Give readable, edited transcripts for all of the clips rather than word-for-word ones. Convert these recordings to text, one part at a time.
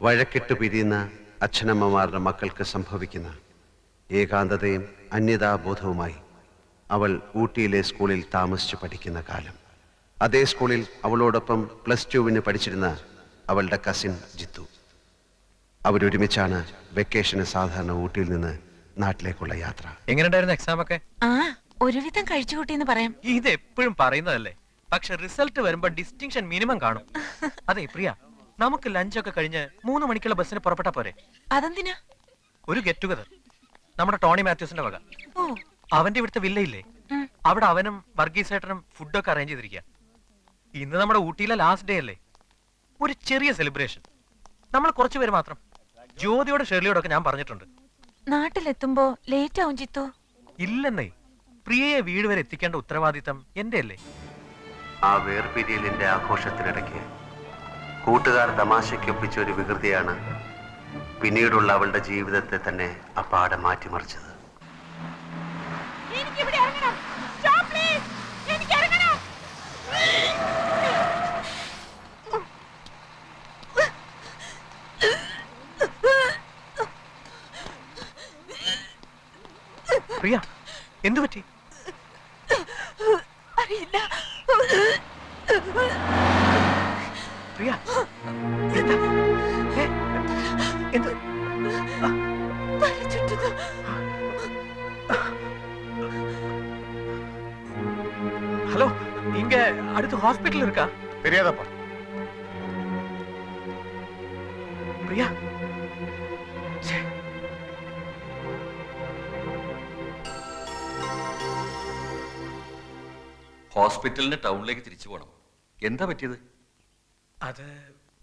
വഴക്കിട്ട് പിരിയുന്ന അച്ഛനമ്മമാരുടെ മക്കൾക്ക് സംഭവിക്കുന്ന ഏകാന്തതയും അന്യതാബോധവുമായി അവൾ ഊട്ടിയിലെ സ്കൂളിൽ താമസിച്ച് പഠിക്കുന്ന കാലം. അതേ സ്കൂളിൽ അവളോടൊപ്പം +2 പഠിച്ചിരുന്ന അവളുടെ കസിൻ ജിത്തു. അവരൊരുമിച്ചാണ് വെക്കേഷന് സാധാരണ ഊട്ടിയിൽ നിന്ന് നാട്ടിലേക്കുള്ള യാത്ര. എങ്ങനെയുണ്ടായിരുന്നു എക്സാം ഒക്കെ? ഒരുവിധം കഴിച്ചുകൂട്ടിന്ന് പറയാം. ഇത് എപ്പോഴും പറയുന്നതല്ലേ, പക്ഷെ റിസൾട്ട് വരുമ്പോ ഡിസ്റ്റിങ്ഷൻ മിനിമം കാണും. അതെ പ്രിയ, നമുക്ക് ലഞ്ചൊക്കെ കഴിഞ്ഞ് 3 മണിക്കുള്ള ബസ്സിന് പുറപ്പെട്ടാ പോരെ? അതെന്തിനാ? ഒരു ഗെറ്റ് ടുഗദർ, നമ്മുടെ ടോണി മാത്യൂസിന്റെ വക. അവന്റെ ഇവിടുത്തെ വില്ലയില്ലേ, അവിടെ അവനും വർഗീസേട്ടനും ഫുഡൊക്കെ അറേഞ്ച് ചെയ്തിരിക്കുക. ഇന്ന് നമ്മുടെ ഊട്ടിയിലെ ലാസ്റ്റ് ഡേ അല്ലേ, ഒരു ചെറിയ സെലിബ്രേഷൻ. നമ്മൾ കുറച്ചുപേര് മാത്രം. ജ്യോതിയോട് ഷെർലിയോടൊക്കെ ഞാൻ പറഞ്ഞിട്ടുണ്ട്. നാട്ടിലെത്തുമ്പോ ലേറ്റ് ആവും ജിത്തു. ഇല്ലെന്നേ, പ്രിയയെ വീട് വരെ എത്തിക്കേണ്ട ഉത്തരവാദിത്തം എന്റെ അല്ലേ. ആ വേർപിരിയലിന്റെ ആഘോഷത്തിനിടയ്ക്ക് കൂട്ടുകാർ തമാശയ്ക്കൊപ്പിച്ച ഒരു വികൃതിയാണ് പിന്നീടുള്ള അവളുടെ ജീവിതത്തെ തന്നെ അപ്പാടെ മാറ്റിമറിച്ചത്. പ്രിയ, എന്തു പറ്റി? അറിയില്ല. പ്രിയ, എന്താ? എന്ത്? ஹலோ, இங்க அடுத்து ஹாஸ்பிடல் இருக்கா? தெரியாதப்பா. பிரியா, ഹോസ്പിറ്റലിന് ടൗണിലേക്ക് തിരിച്ചു പോകണം. എന്താ പറ്റിയത്? അത്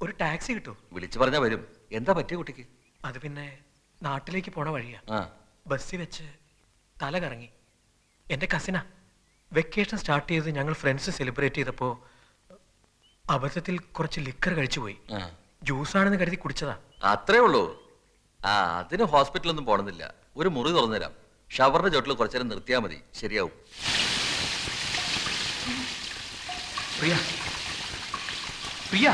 ഒരു ടാക്സി കിട്ടും. വിളിച്ചു പറഞ്ഞാ വരും. എന്താ പറ്റിയ കുട്ടിക്ക്? അത് പിന്നെ നാട്ടിലേക്ക് പോണ വഴിയാ. ബസ്സിൽ വെച്ച് തല കറങ്ങി. എന്റെ കസിനാ. വെക്കേഷൻ സ്റ്റാർട്ട് ചെയ്ത് ഞങ്ങൾ ഫ്രണ്ട്സ് സെലിബ്രേറ്റ് ചെയ്തപ്പോ അബദ്ധത്തിൽ കുറച്ച് ലിക്കർ കഴിച്ചു പോയി. ജ്യൂസാണെന്ന് കരുതി കുടിച്ചതാ. അത്രേ ഉള്ളൂ. അതിന് ഹോസ്പിറ്റലൊന്നും പോണമെന്നില്ല. ഒരു മുറി തുറന്നു തരാം. ഷവറിന്റെ ചോട്ടിൽ കുറച്ചേരം നിർത്തിയാൽ മതി, ശരിയാവും. പ്രിയ, പ്രിയ,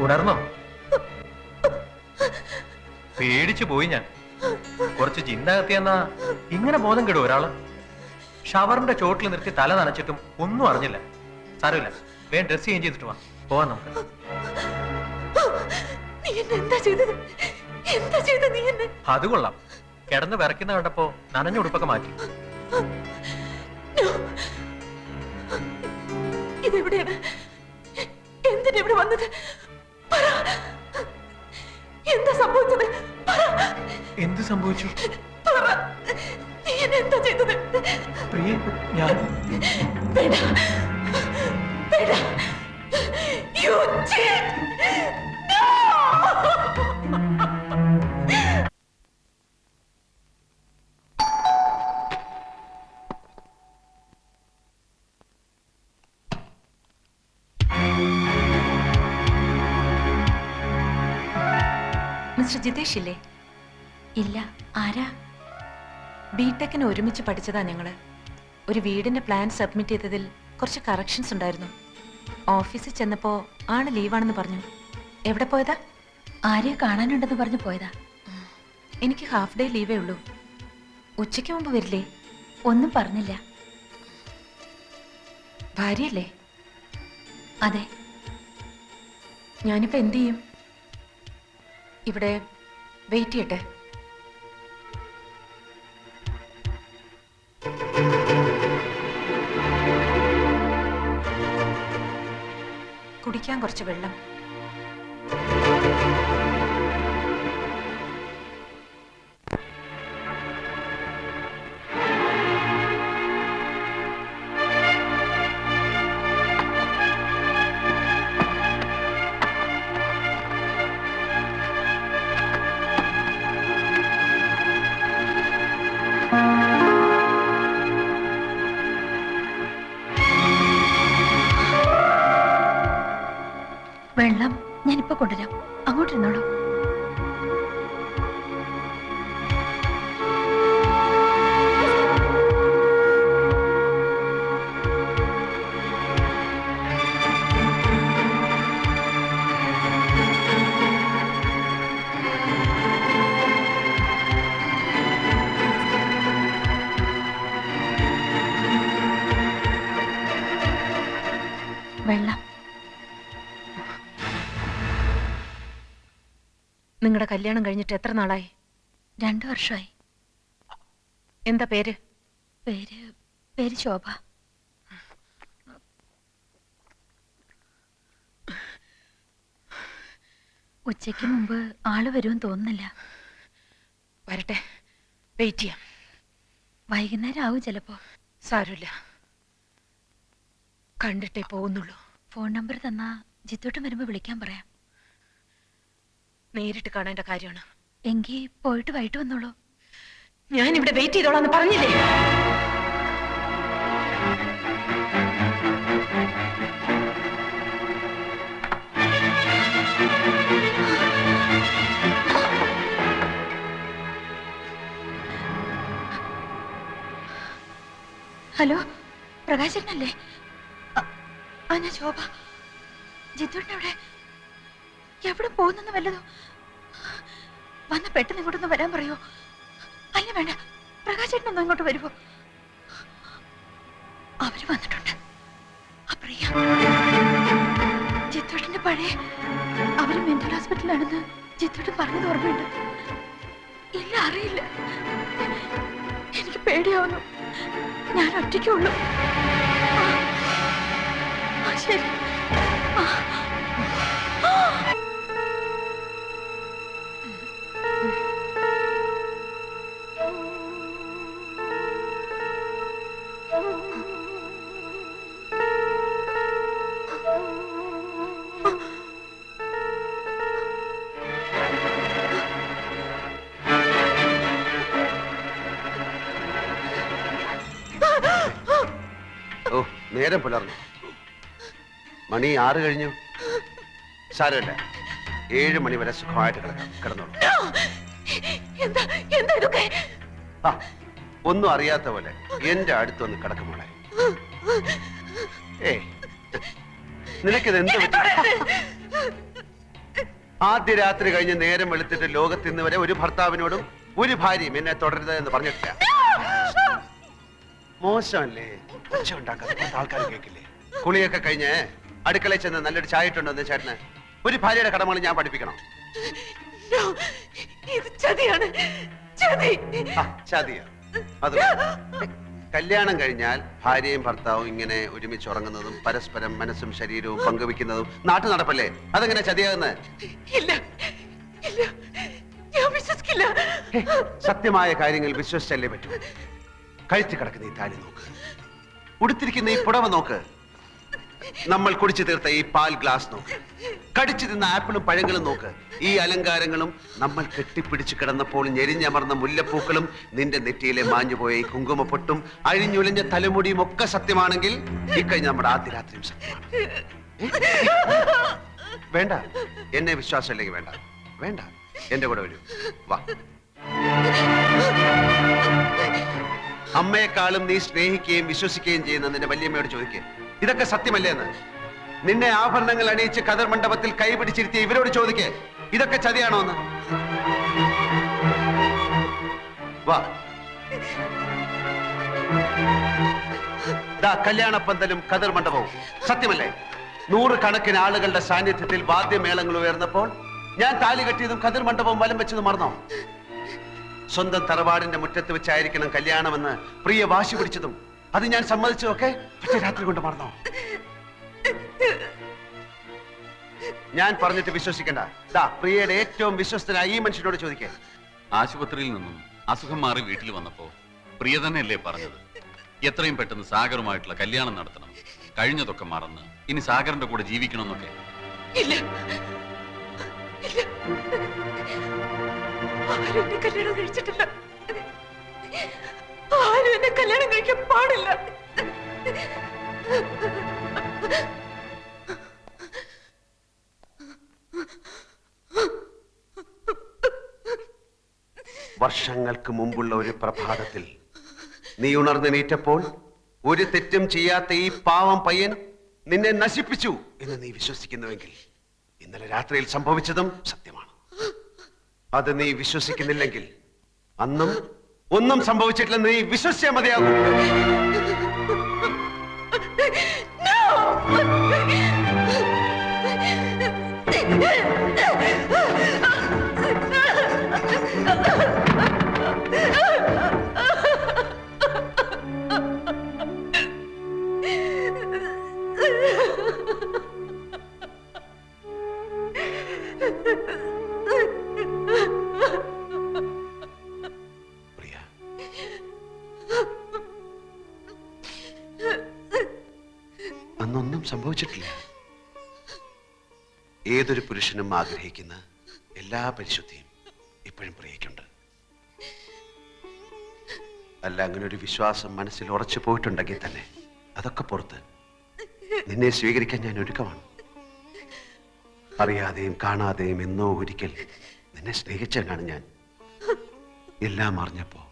ഉണർന്നോ? പേടിച്ചു പോയി ഞാൻ. കുറച്ച് ചിന്തകത്തിയെന്നാ ഇങ്ങനെ ബോധം കെടും ഒരാള്. ഷവറിന്റെ ചോട്ടിൽ നിർത്തി തല നനച്ചിട്ടും ഒന്നും അറിഞ്ഞില്ല. സാരമില്ല, വേഗം ഡ്രസ് ചേഞ്ച് ചെയ്തിട്ട് വാ, പോവാൻ നമുക്ക്. അത് കൊള്ളാം. കിടന്ന് വിറയ്ക്കുന്ന കണ്ടപ്പോ നനഞ്ഞ ഉടുപ്പൊക്കെ മാറ്റി. ഇതെവിടെയാണ്? എന്തിനാ ഇവിടെ വന്നത്? പറ. എന്താ സംഭവിച്ചത്? പറ. എന്ത് സംഭവിച്ചു? പറ. നീ എന്നെ എന്താ ചെയ്തത്? പ്രിയ, ഞാൻ വേണ്ട. വേണ്ട. You cheat! No! Mister Jithesh ഇല്ലേ? ഇല്ല. ആരാ? ബിടെക്കിന് ഒരുമിച്ച് പഠിച്ചതാ ഞങ്ങള്. ഒരു വീടിന്റെ പ്ലാൻ സബ്മിറ്റ് ചെയ്തതിൽ കുറച്ച് കറക്ഷൻസ് ഉണ്ടായിരുന്നു. ഓഫീസിൽ ചെന്നപ്പോ ആണ് ലീവാണെന്ന് പറഞ്ഞു. എവിടെ പോയതാ? ആരെയോ കാണാനുണ്ടെന്ന് പറഞ്ഞു പോയതാ. എനിക്ക് ഹാഫ് ഡേ ലീവേ ഉള്ളൂ. ഉച്ചയ്ക്ക് മുമ്പ് വരില്ലേ? ഒന്നും പറഞ്ഞില്ല. ഭാര്യയല്ലേ? അതെ. ഞാനിപ്പോ എന്ത് ചെയ്യും? ഇവിടെ വെയിറ്റ് ചെയ്യട്ടെ? കുടിക്കാൻ കുറച്ച് വെള്ളം. വെള്ളം ഞാനിപ്പോ കൊണ്ടുവരാം. അങ്ങോട്ടിരുന്നോളൂ. വെള്ളം. നിങ്ങളുടെ കല്യാണം കഴിഞ്ഞിട്ട് എത്ര നാളായി? 2 വർഷമായി. എന്താ പേര്? പേര് ശോഭ. ഉച്ചയ്ക്ക് മുമ്പ് ആള് വരുമെന്ന് തോന്നുന്നില്ല. വരട്ടെ, വെയിറ്റ് ചെയ്യാം. വൈകുന്നേരം ആവും ചിലപ്പോ. സാരമില്ല, കണ്ടിട്ടേ പോകുന്നുള്ളൂ. ഫോൺ നമ്പർ തന്നാ ജിത്തോട്ടം വരുമ്പോ വിളിക്കാൻ പറയാം. നേരിട്ട് കാണേണ്ട കാര്യമാണ്. എങ്കി പോയിട്ട് വൈകിട്ട് വന്നോളൂ. ഞാൻ ഇവിടെ വെയിറ്റ് ചെയ്തോളാന്ന് പറഞ്ഞില്ലേ? ഹലോ, പ്രകാശനല്ലേ? ഞാൻ ശോഭ. ജിത്തോട്ടൻ എവിടെ പോകുന്നെന്ന് വല്ലതോ? വന്ന പെട്ടെന്ന് ഇങ്ങോട്ടൊന്ന് വരാൻ പറയോ? അല്ല വേണ്ട, പ്രകാശേട്ടനൊന്നും ഇങ്ങോട്ട് വരുമോ? അവര് വന്നിട്ടുണ്ട്. അപ്രിയ, ജിത്തോട്ടന്റെ പഴയ അവര് മെന്റൽ ഹോസ്പിറ്റലാണെന്ന് ജിത്തോട്ടൻ പറഞ്ഞത് ഓർമ്മയുണ്ട്. ഇല്ല, അറിയില്ല. എനിക്ക് പേടിയാവുന്നു. ഞാൻ ഒറ്റയ്ക്കുള്ളൂ. ശരി. ഓ, നേരം പുലർന്നു. മണി 6 കഴിഞ്ഞു. സാരമില്ല, 7 മണി വരെ സുഖമായിട്ട് കിടന്നോളൂ. ഒന്നും അറിയാത്ത പോലെ എന്റെ അടുത്തൊന്ന് കിടക്കുമോളെ. നിനക്കിത് എന്ത് പറ്റി? ആദ്യ രാത്രി കഴിഞ്ഞ് നേരം വെളുത്തിട്ട് ലോകത്ത് ഇന്ന് വരെ ഒരു ഭർത്താവിനോടും ഒരു ഭാര്യയും എന്നെ തുടരുത് എന്ന് പറഞ്ഞിട്ടില്ല. മോശമല്ലേ? ഒച്ച ഉണ്ടാക്കാതെ ആൾക്കാർ കേൾക്കില്ലേ? കുളിയൊക്കെ കഴിഞ്ഞ് അടുക്കളയിൽ ചെന്ന് നല്ലൊരു ചായ ഇട്ടുണ്ടെന്ന് ചേട്ടന് ഒരു ഭാര്യയുടെ കടമകൾ ഞാൻ പഠിപ്പിക്കണം. ഇത് ചതിയാണ്. ചതി. ചതിയാ? അത് കല്യാണം കഴിഞ്ഞാൽ ഭാര്യയും ഭർത്താവും ഇങ്ങനെ ഒരുമിച്ച് ഉറങ്ങുന്നതും പരസ്പരം മനസ്സും ശരീരവും പങ്കുവെക്കുന്നതും നാട്ടു നടപ്പല്ലേ? അതെങ്ങനെ ചതിയാകുന്നത്? ഇല്ല ഇല്ല, ഞാൻ വിശ്വസിക്കില്ല. സത്യമായ കാര്യങ്ങൾ വിശ്വസിച്ചല്ലേ പറ്റൂ. കഴുത്തി കിടക്കുന്ന ഈ താലി നോക്ക്, ഉടുത്തിരിക്കുന്ന ഈ പുടവ നോക്ക്, നമ്മൾ കുടിച്ചു തീർത്ത ഈ പാൽ ഗ്ലാസ് നോക്ക്, കടിച്ചു തിന്ന ആപ്പിളും പഴങ്ങളും നോക്ക്, ഈ അലങ്കാരങ്ങളും നമ്മൾ കെട്ടിപ്പിടിച്ചു കിടന്നപ്പോൾ ഞെരിഞ്ഞമർന്ന മുല്ലപ്പൂക്കളും നിന്റെ നെറ്റിയിലെ മാഞ്ഞുപോയ ഈ കുങ്കുമപ്പൊട്ടും അഴിഞ്ഞുലഞ്ഞ തലമുടിയും ഒക്കെ സത്യമാണെങ്കിൽ ഇക്കഴിഞ്ഞ നമ്മുടെ ആദ്യ രാത്രിയും സത്യമാണ്. വേണ്ട, എന്നെ വിശ്വാസമില്ലെങ്കിൽ വേണ്ട, വേണ്ട, എന്റെ കൂടെ വരൂ, വാ. അമ്മയെക്കാളും നീ സ്നേഹിക്കുകയും വിശ്വസിക്കുകയും ചെയ്യുന്ന നിന്റെ വല്യമ്മയോട് ചോദിക്കുക, ഇതൊക്കെ സത്യമല്ലേ എന്ന്. നിന്നെ ആഭരണങ്ങൾ അണിയിച്ച് കതർ മണ്ഡപത്തിൽ കൈപിടിച്ചിരുത്തിയ ഇവരോട് ചോദിക്കേ, ഇതൊക്കെ ചതിയാണോ എന്ന്. വാ, കല്യാണപ്പന്തലും കതർ മണ്ഡപവും സത്യമല്ലേ? 100 കണക്കിന് ആളുകളുടെ സാന്നിധ്യത്തിൽ വാദ്യമേളങ്ങൾ ഉയർന്നപ്പോൾ ഞാൻ താലി കെട്ടിയതും കതിർ മണ്ഡപവും വലം വെച്ചതും മറന്നോ? സ്വന്തം തറവാടിന്റെ മുറ്റത്ത് വെച്ചായിരിക്കണം കല്യാണമെന്ന് പ്രിയ വാശി പിടിച്ചതും അത് ഞാൻ സമ്മതിച്ചതൊക്കെ ഒറ്റ രാത്രി കൊണ്ട് മറന്നോ? ഞാൻ പറഞ്ഞിട്ട് വിശ്വസിക്കണ്ട. പ്രിയയുടെ ഏറ്റവും വിശ്വസ്തനായ ഈ മനുഷ്യനോട് ചോദിക്കേ. ആശുപത്രിയിൽ നിന്നും അസുഖം മാറി വീട്ടിൽ വന്നപ്പോ പ്രിയ തന്നെയല്ലേ പറഞ്ഞത്, എത്രയും പെട്ടെന്ന് സാഗറുമായിട്ടുള്ള കല്യാണം നടത്തണം, കഴിഞ്ഞതൊക്കെ മറന്ന് ഇനി സാഗറിന്റെ കൂടെ ജീവിക്കണമെന്നൊക്കെ. ഇല്ല ഇല്ല, ആരും എന്നെ കല്യാണം കഴിച്ചിട്ടില്ല, ആരും എന്നെ കല്യാണം കഴിക്കാൻ പാടില്ല. വർഷങ്ങൾക്ക് മുമ്പുള്ള ഒരു പ്രഭാതത്തിൽ നീ ഉണർന്നെണീറ്റപ്പോൾ ഒരു തെറ്റും ചെയ്യാത്ത ഈ പാവം പയ്യൻ നിന്നെ നശിപ്പിച്ചു എന്ന് നീ വിശ്വസിക്കുന്നുവെങ്കിൽ ഇന്നലെ രാത്രിയിൽ സംഭവിച്ചതും സത്യമാണ്. അത് നീ വിശ്വസിക്കുന്നില്ലെങ്കിൽ അന്നും ഒന്നും സംഭവിച്ചിട്ടില്ലെന്ന് നീ വിശ്വസിച്ചാൽ മതിയാകും. അന്നൊന്നും സംഭവിച്ചിട്ടില്ല. ഏതൊരു പുരുഷനും ആഗ്രഹിക്കുന്ന എല്ലാ പരിശുദ്ധിയും ഇപ്പോഴും പ്രിയയ്ക്കുണ്ട്. അല്ല, അങ്ങനെ ഒരു വിശ്വാസം മനസ്സിൽ ഉറച്ചു പോയിട്ടുണ്ടെങ്കിൽ തന്നെ അതൊക്കെ പുറത്ത് നിന്നെ സ്വീകരിക്കാൻ ഞാൻ ഒരുക്കമാണ്. അറിയാതെയും കാണാതെയും എന്നോ ഒരിക്കൽ നിന്നെ സ്നേഹിച്ചവനാണ് ഞാൻ. എല്ലാം അറിഞ്ഞപ്പോ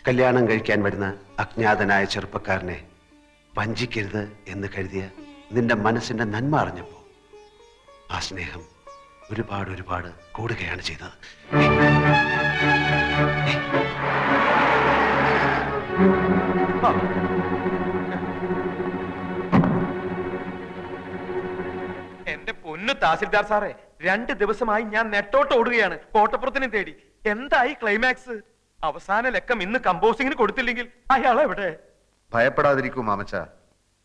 കല്യാണം കഴിക്കാൻ വരുന്ന അജ്ഞാതനായ ചെറുപ്പക്കാരനെ വഞ്ചിക്കരുത് എന്ന് കരുതിയ നിന്റെ മനസ്സിന്റെ നന്മ അറിഞ്ഞപ്പോ ആ സ്നേഹം ഒരുപാട് ഒരുപാട് കൂടുകയാണ് ചെയ്തത്. എന്റെ പൊന്നു തഹസിൽദാർ സാറേ, 2 ദിവസമായി ഞാൻ നെട്ടോട്ട് ഓടുകയാണ് കോട്ടപ്പുറത്തിനെ തേടി. എന്തായി ക്ലൈമാക്സ്? അവസാന ലക്കം ഇന്ന് കമ്പോസിങ്ങിന് കൊടുത്തില്ലെങ്കിൽ അയാൾ എവിടെ? ഭയപ്പെടാതിരിക്കൂ മാമച്ച,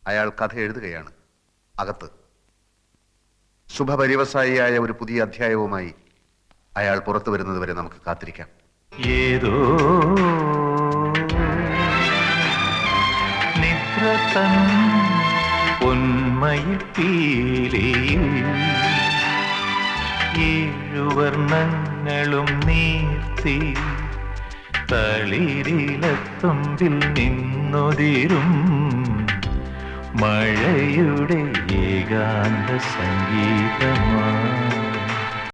അയാൾ കഥ എഴുതുകയാണ് അകത്ത്. ശുഭപര്യവസായിയായ ഒരു പുതിയ അധ്യായവുമായി അയാൾ പുറത്തു വരുന്നത് വരെ നമുക്ക് കാത്തിരിക്കാം. ഏതോ നിദ്രതൻ പൊന്മയിൽ പീലിയിൽ 7 വർണ്ണങ്ങളും നീർത്തി തളിരിലത്തുമ്പിൽ നിന്നൊതിരും മഴയുടെ ഏകാന്ത സംഗീതമാ.